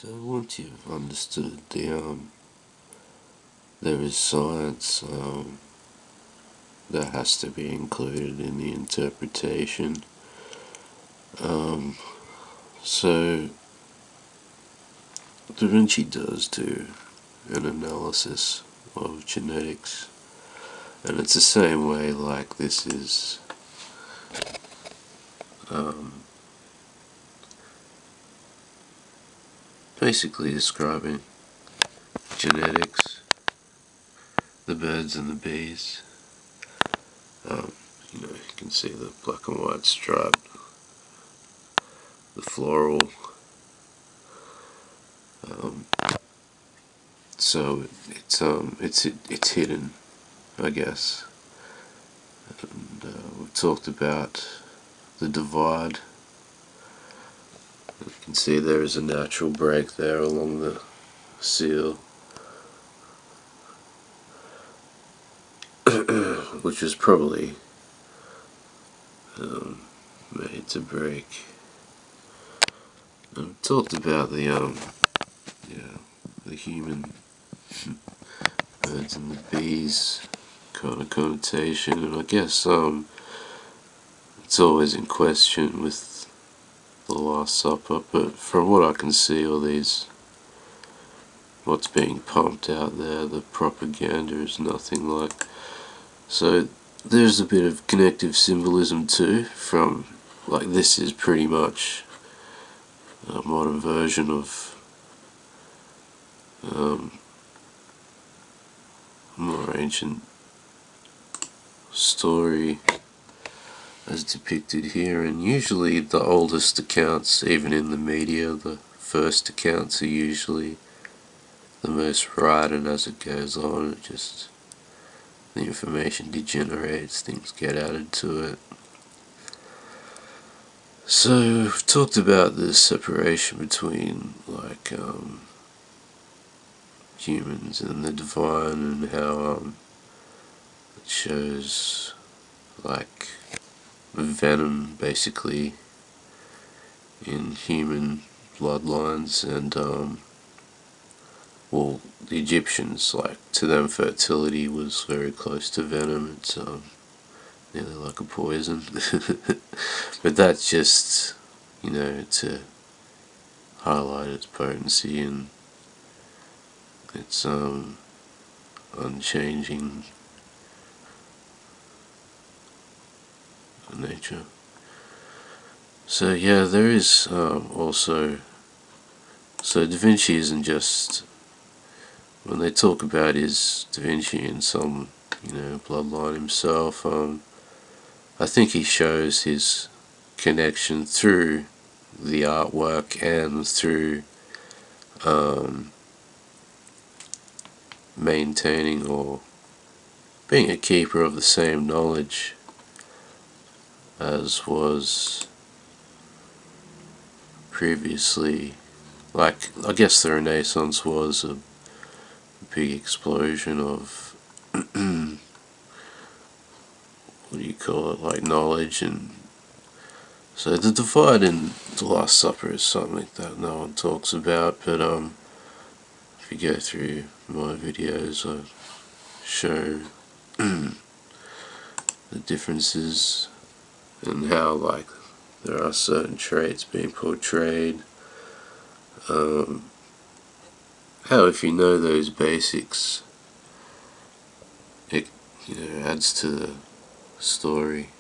So once you've understood there is science that has to be included in the interpretation. So Da Vinci does do an analysis of genetics, and it's the same way like this is basically describing genetics, the birds and the bees. You can see the black and white stripe, the floral. So it's hidden, I guess. And we've talked about the divide. You can see there is a natural break there along the seal, which was probably made to break. And we've talked about the human birds and the bees kind of connotation, and I guess it's always in question with the Last Supper, but from what I can see, all these, what's being pumped out there, the propaganda is nothing like. So there's a bit of connective symbolism too, from, like, this is pretty much a modern version of more ancient story as depicted here, and usually the oldest accounts, even in the media, the first accounts are usually the most right, and as it goes on, it just, the information degenerates, things get added to it. So we've talked about the separation between like humans and the divine, and how it shows like venom basically in human bloodlines, and well, the Egyptians, like, to them fertility was very close to venom. It's nearly like a poison. But that's just, to highlight its potency and its unchanging nature. So yeah, there is also, so Da Vinci isn't just, when they talk about his Da Vinci and some, bloodline himself, I think he shows his connection through the artwork and through maintaining or being a keeper of the same knowledge as was previously. Like, I guess the Renaissance was a big explosion of what do you call it, like knowledge, and so the divide in the Last Supper is something that no one talks about, but if you go through my videos, I show the differences and how, like, there are certain traits being portrayed. How if you know those basics, it adds to the story.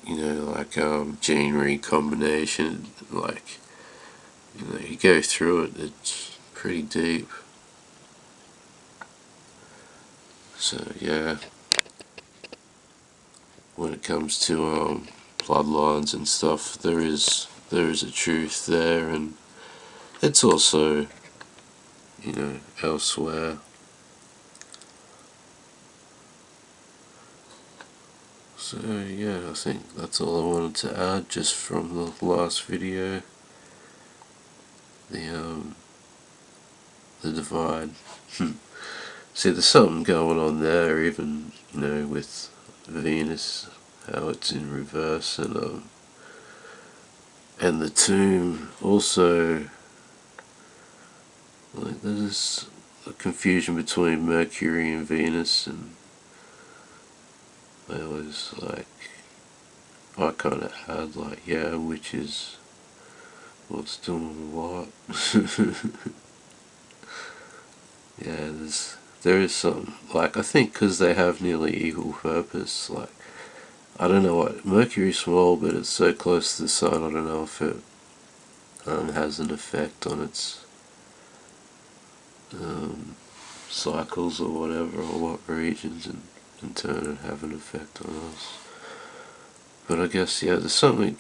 Like gene recombination, like, you go through it, it's pretty deep. So yeah, when it comes to bloodlines and stuff, there is a truth there, and it's also, elsewhere. So yeah, I think that's all I wanted to add just from the last video. The divide. See, there's something going on there, even, with Venus, how it's in reverse, and And the tomb also, like, there's a confusion between Mercury and Venus, and I always I kind of had which is what's doing what. Yeah, there is some, I think because they have nearly equal purpose. I don't know what, Mercury's small, but it's so close to the sun. I don't know if it has an effect on its um, cycles or whatever, or what regions, and in turn it have an effect on us. But I guess, yeah, there's something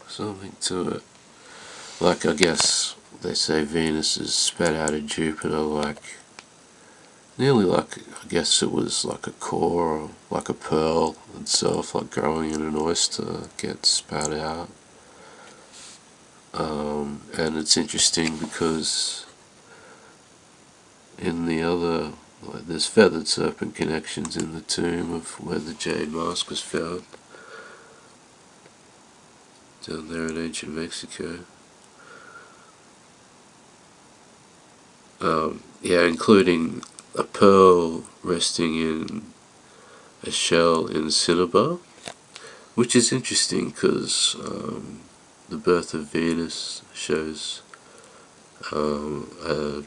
to it. I guess they say Venus is spat out of Jupiter, nearly I guess it was like a core, or like a pearl itself, growing in an oyster, gets spat out. And it's interesting because in the other, there's feathered serpent connections in the tomb of where the jade mask was found, down there in ancient Mexico. Yeah, including a pearl resting in a shell in cinnabar, which is interesting because the birth of Venus shows a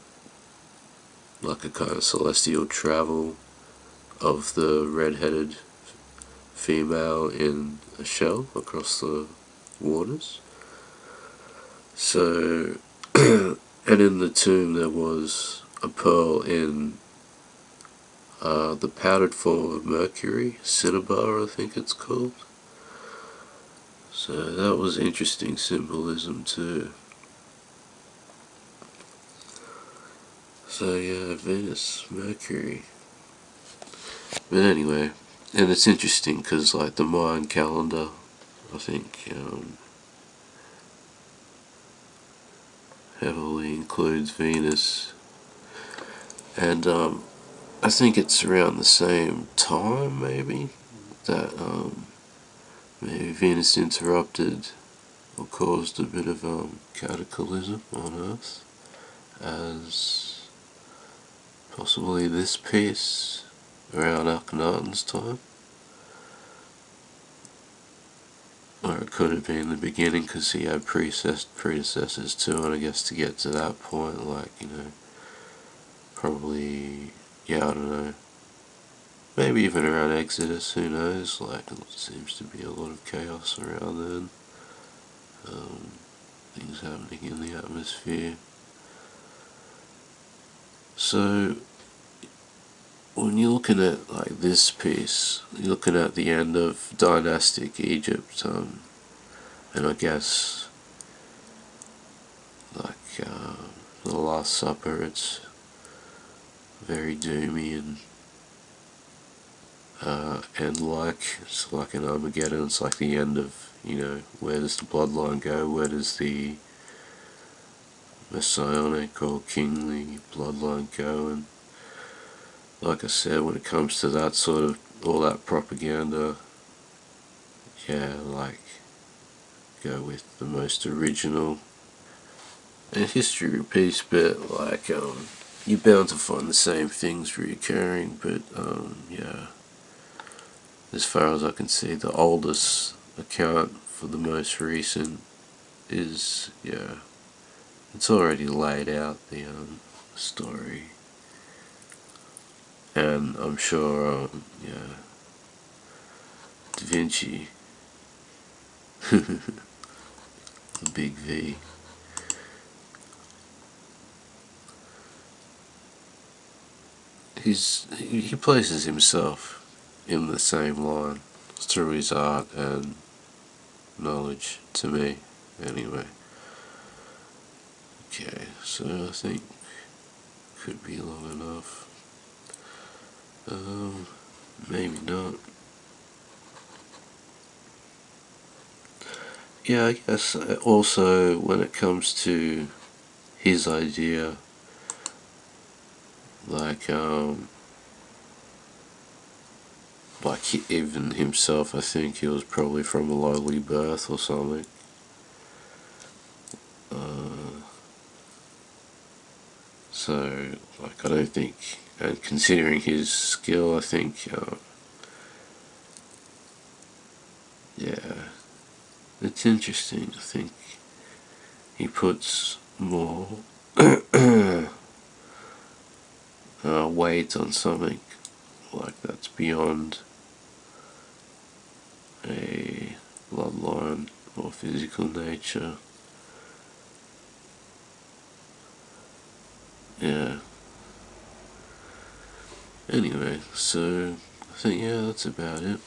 kind of celestial travel of the red-headed female in a shell across the waters. So, and in the tomb there was a pearl in the powdered form of Mercury, cinnabar I think it's called. So that was interesting symbolism too. So yeah, Venus, Mercury. But anyway, and it's interesting because the Mayan calendar, I think, heavily includes Venus, and I think it's around the same time maybe that maybe Venus interrupted or caused a bit of cataclysm on Earth, as possibly this piece around Akhenaten's time. Or it could have been the beginning because he had predecessors too, and I guess to get to that point, probably, yeah, I don't know, maybe even around Exodus, who knows, it seems to be a lot of chaos around then, things happening in the atmosphere. So, when you're looking at this piece, you're looking at the end of dynastic Egypt, and I guess the Last Supper, it's very doomy and it's like an Armageddon. It's like the end of, where does the bloodline go? Where does the messianic or kingly bloodline go? And like I said, when it comes to that sort of, all that propaganda, yeah, go with the most original. And history repeats, but you're bound to find the same things reoccurring. But yeah, as far as I can see, the oldest account for the most recent is, yeah, it's already laid out, the story, and I'm sure yeah, Da Vinci, the big V, he places himself in the same line through his art and knowledge, to me, anyway. Okay, so I think could be long enough. Maybe not. Yeah, I guess also when it comes to his idea, like even himself, I think he was probably from a lowly birth or something. So, like, I don't think, and considering his skill, I think, yeah, it's interesting. I think he puts more weight on something like that's beyond a bloodline or physical nature. Yeah. Anyway, so I think, yeah, that's about it.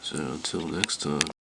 So until next time.